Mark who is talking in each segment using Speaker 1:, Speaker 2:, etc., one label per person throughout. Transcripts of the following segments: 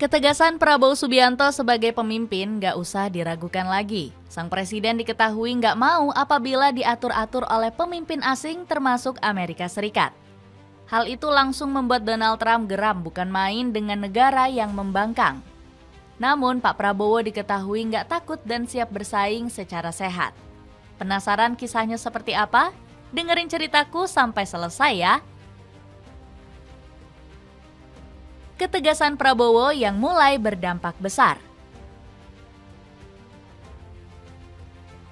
Speaker 1: Ketegasan Prabowo Subianto sebagai pemimpin nggak usah diragukan lagi. Sang presiden diketahui nggak mau apabila diatur-atur oleh pemimpin asing termasuk Amerika Serikat. Hal itu langsung membuat Donald Trump geram bukan main dengan negara yang membangkang. Namun Pak Prabowo diketahui nggak takut dan siap bersaing secara sehat. Penasaran kisahnya seperti apa? Dengerin ceritaku sampai selesai ya. Ketegasan Prabowo yang mulai berdampak besar.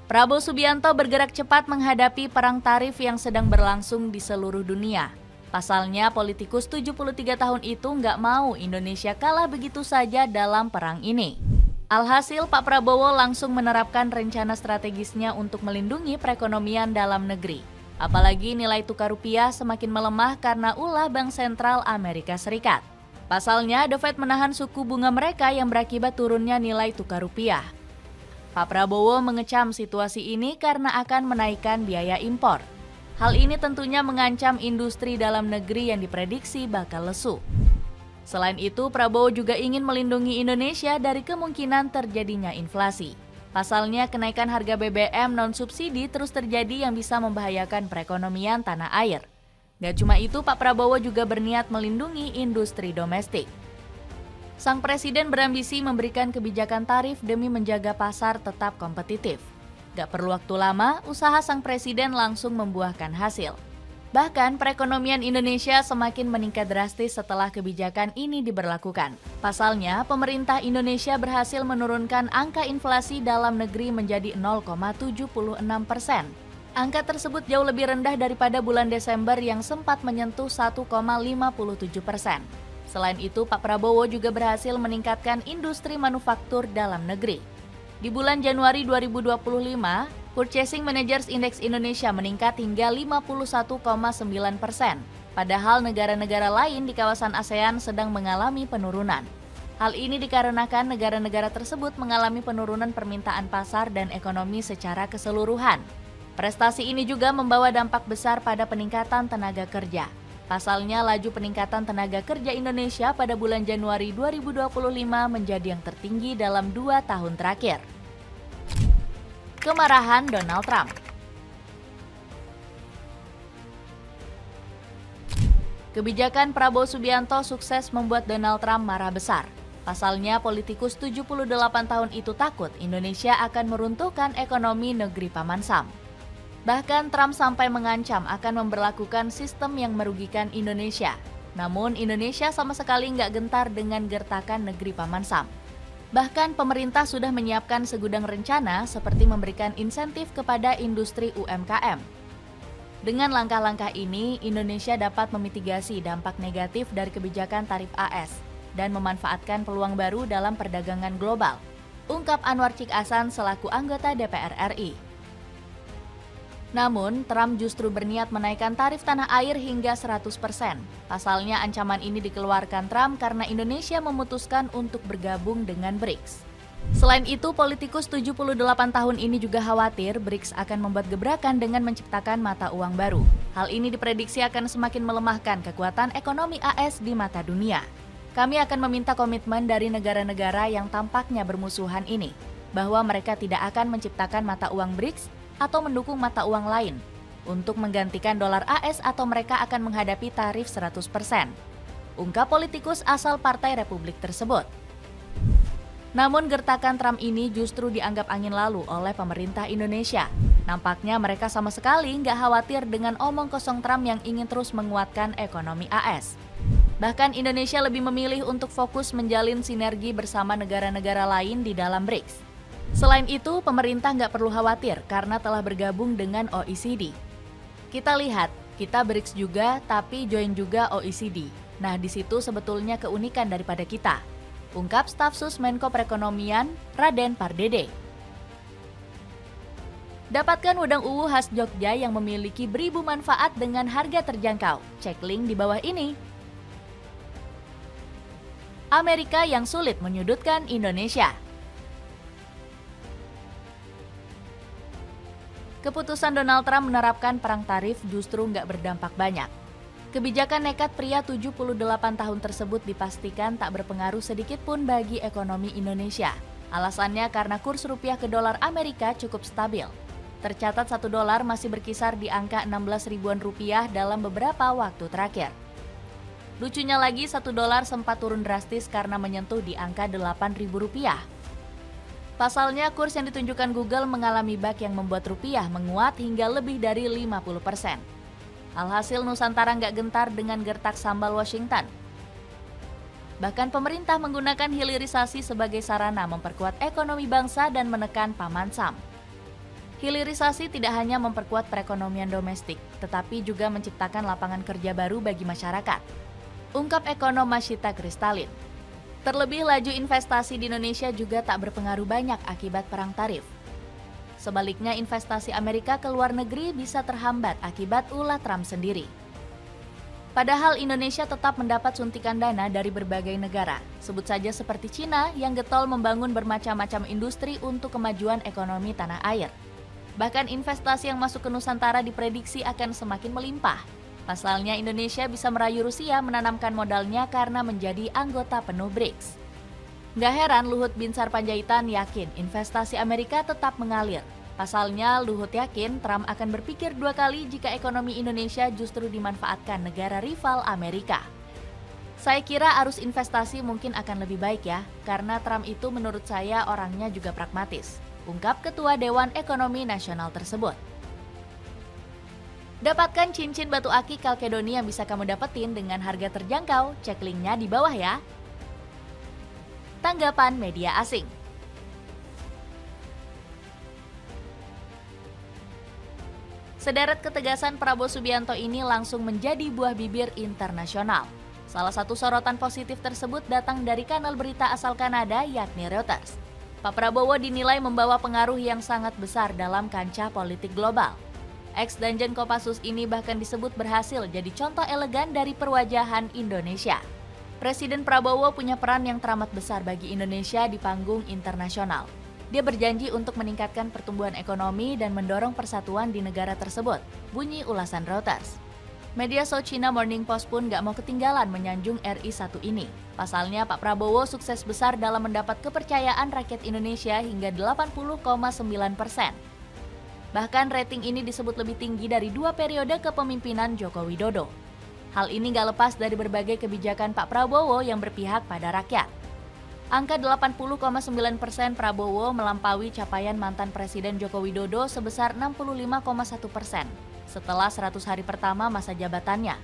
Speaker 1: Prabowo Subianto bergerak cepat menghadapi perang tarif yang sedang berlangsung di seluruh dunia. Pasalnya, politikus 73 tahun itu nggak mau Indonesia kalah begitu saja dalam perang ini. Alhasil, Pak Prabowo langsung menerapkan rencana strategisnya untuk melindungi perekonomian dalam negeri. Apalagi nilai tukar rupiah semakin melemah karena ulah Bank Sentral Amerika Serikat. Pasalnya, The Fed menahan suku bunga mereka yang berakibat turunnya nilai tukar rupiah. Pak Prabowo mengecam situasi ini karena akan menaikkan biaya impor. Hal ini tentunya mengancam industri dalam negeri yang diprediksi bakal lesu. Selain itu, Prabowo juga ingin melindungi Indonesia dari kemungkinan terjadinya inflasi. Pasalnya, kenaikan harga BBM non-subsidi terus terjadi yang bisa membahayakan perekonomian tanah air. Gak cuma itu, Pak Prabowo juga berniat melindungi industri domestik. Sang presiden berambisi memberikan kebijakan tarif demi menjaga pasar tetap kompetitif. Gak perlu waktu lama, usaha sang presiden langsung membuahkan hasil. Bahkan perekonomian Indonesia semakin meningkat drastis setelah kebijakan ini diberlakukan. Pasalnya, pemerintah Indonesia berhasil menurunkan angka inflasi dalam negeri menjadi 0,76%. Angka tersebut jauh lebih rendah daripada bulan Desember yang sempat menyentuh 1,57%. Selain itu, Pak Prabowo juga berhasil meningkatkan industri manufaktur dalam negeri. Di bulan Januari 2025, Purchasing Managers Index Indonesia meningkat hingga 51,9%. Padahal negara-negara lain di kawasan ASEAN sedang mengalami penurunan. Hal ini dikarenakan negara-negara tersebut mengalami penurunan permintaan pasar dan ekonomi secara keseluruhan. Prestasi ini juga membawa dampak besar pada peningkatan tenaga kerja. Pasalnya, laju peningkatan tenaga kerja Indonesia pada bulan Januari 2025 menjadi yang tertinggi dalam 2 tahun terakhir. Kemarahan Donald Trump. Kebijakan Prabowo Subianto sukses membuat Donald Trump marah besar. Pasalnya, politikus 78 tahun itu takut Indonesia akan meruntuhkan ekonomi negeri Paman Sam. Bahkan Trump sampai mengancam akan memberlakukan sistem yang merugikan Indonesia. Namun Indonesia sama sekali nggak gentar dengan gertakan negeri Paman Sam. Bahkan pemerintah sudah menyiapkan segudang rencana seperti memberikan insentif kepada industri UMKM. Dengan langkah-langkah ini, Indonesia dapat memitigasi dampak negatif dari kebijakan tarif AS dan memanfaatkan peluang baru dalam perdagangan global, ungkap Anwar Cikasan selaku anggota DPR RI. Namun, Trump justru berniat menaikkan tarif tanah air hingga 100%. Pasalnya, ancaman ini dikeluarkan Trump karena Indonesia memutuskan untuk bergabung dengan BRICS. Selain itu, politikus 78 tahun ini juga khawatir BRICS akan membuat gebrakan dengan menciptakan mata uang baru. Hal ini diprediksi akan semakin melemahkan kekuatan ekonomi AS di mata dunia. Kami akan meminta komitmen dari negara-negara yang tampaknya bermusuhan ini, bahwa mereka tidak akan menciptakan mata uang BRICS atau mendukung mata uang lain untuk menggantikan dolar AS atau mereka akan menghadapi tarif 100%, ungkap politikus asal Partai Republik tersebut. Namun gertakan Trump ini justru dianggap angin lalu oleh pemerintah Indonesia. Nampaknya mereka sama sekali nggak khawatir dengan omong kosong Trump yang ingin terus menguatkan ekonomi AS. Bahkan Indonesia lebih memilih untuk fokus menjalin sinergi bersama negara-negara lain di dalam BRICS. Selain itu, pemerintah nggak perlu khawatir karena telah bergabung dengan OECD. Kita lihat, kita BRICS juga, tapi join juga OECD. Nah, di situ sebetulnya keunikan daripada kita, ungkap staf sus Menko Perekonomian, Raden Pardede. Dapatkan udang uwu khas Jogja yang memiliki beribu manfaat dengan harga terjangkau. Cek link di bawah ini. Amerika yang sulit menyudutkan Indonesia. Keputusan Donald Trump menerapkan perang tarif justru nggak berdampak banyak. Kebijakan nekat pria 78 tahun tersebut dipastikan tak berpengaruh sedikit pun bagi ekonomi Indonesia. Alasannya karena kurs rupiah ke dolar Amerika cukup stabil. Tercatat $1 masih berkisar di angka 16 ribuan rupiah dalam beberapa waktu terakhir. Lucunya lagi, $1 sempat turun drastis karena menyentuh di angka 8 ribu rupiah. Pasalnya, kurs yang ditunjukkan Google mengalami bug yang membuat rupiah menguat hingga lebih dari 50%. Alhasil Nusantara nggak gentar dengan gertak sambal Washington. Bahkan pemerintah menggunakan hilirisasi sebagai sarana memperkuat ekonomi bangsa dan menekan paman Sam. Hilirisasi tidak hanya memperkuat perekonomian domestik, tetapi juga menciptakan lapangan kerja baru bagi masyarakat. Ungkap ekonom Masyita Kristalin. Terlebih laju investasi di Indonesia juga tak berpengaruh banyak akibat perang tarif. Sebaliknya, investasi Amerika ke luar negeri bisa terhambat akibat ulah Trump sendiri. Padahal Indonesia tetap mendapat suntikan dana dari berbagai negara, sebut saja seperti Cina yang getol membangun bermacam-macam industri untuk kemajuan ekonomi tanah air. Bahkan investasi yang masuk ke Nusantara diprediksi akan semakin melimpah. Pasalnya Indonesia bisa merayu Rusia menanamkan modalnya karena menjadi anggota penuh BRICS. Nggak heran Luhut Binsar Panjaitan yakin investasi Amerika tetap mengalir. Pasalnya Luhut yakin Trump akan berpikir 2 kali jika ekonomi Indonesia justru dimanfaatkan negara rival Amerika. Saya kira arus investasi mungkin akan lebih baik ya, karena Trump itu menurut saya orangnya juga pragmatis, ungkap Ketua Dewan Ekonomi Nasional tersebut. Dapatkan cincin batu akik Chalcedony yang bisa kamu dapetin dengan harga terjangkau, cek linknya di bawah ya. Tanggapan media asing. Sederet ketegasan Prabowo Subianto ini langsung menjadi buah bibir internasional. Salah satu sorotan positif tersebut datang dari kanal berita asal Kanada yakni Reuters. Pak Prabowo dinilai membawa pengaruh yang sangat besar dalam kancah politik global. Ex-Danjen Kopassus ini bahkan disebut berhasil jadi contoh elegan dari perwajahan Indonesia. Presiden Prabowo punya peran yang teramat besar bagi Indonesia di panggung internasional. Dia berjanji untuk meningkatkan pertumbuhan ekonomi dan mendorong persatuan di negara tersebut, bunyi ulasan Reuters. Media South China Morning Post pun gak mau ketinggalan menyanjung RI1 ini. Pasalnya Pak Prabowo sukses besar dalam mendapat kepercayaan rakyat Indonesia hingga 80,9%. Bahkan rating ini disebut lebih tinggi dari 2 periode kepemimpinan Joko Widodo. Hal ini gak lepas dari berbagai kebijakan Pak Prabowo yang berpihak pada rakyat. Angka 80,9% Prabowo melampaui capaian mantan Presiden Joko Widodo sebesar 65,1% setelah 100 hari pertama masa jabatannya,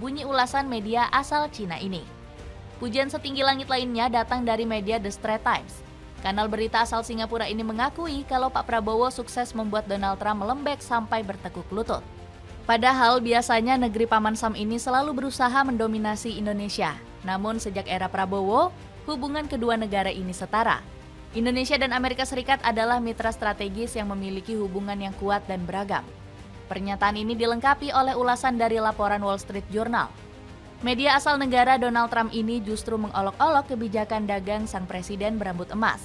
Speaker 1: bunyi ulasan media asal Cina ini. Pujian setinggi langit lainnya datang dari media The Straits Times. Kanal berita asal Singapura ini mengakui kalau Pak Prabowo sukses membuat Donald Trump melembek sampai bertekuk lutut. Padahal biasanya negeri Paman Sam ini selalu berusaha mendominasi Indonesia. Namun sejak era Prabowo, hubungan kedua negara ini setara. Indonesia dan Amerika Serikat adalah mitra strategis yang memiliki hubungan yang kuat dan beragam. Pernyataan ini dilengkapi oleh ulasan dari laporan Wall Street Journal. Media asal negara Donald Trump ini justru mengolok-olok kebijakan dagang sang presiden berambut emas.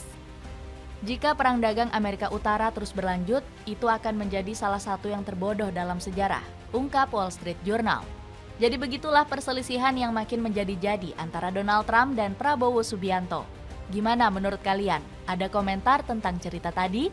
Speaker 1: Jika perang dagang Amerika Utara terus berlanjut, itu akan menjadi salah satu yang terbodoh dalam sejarah, ungkap Wall Street Journal. Jadi begitulah perselisihan yang makin menjadi-jadi antara Donald Trump dan Prabowo Subianto. Gimana menurut kalian? Ada komentar tentang cerita tadi?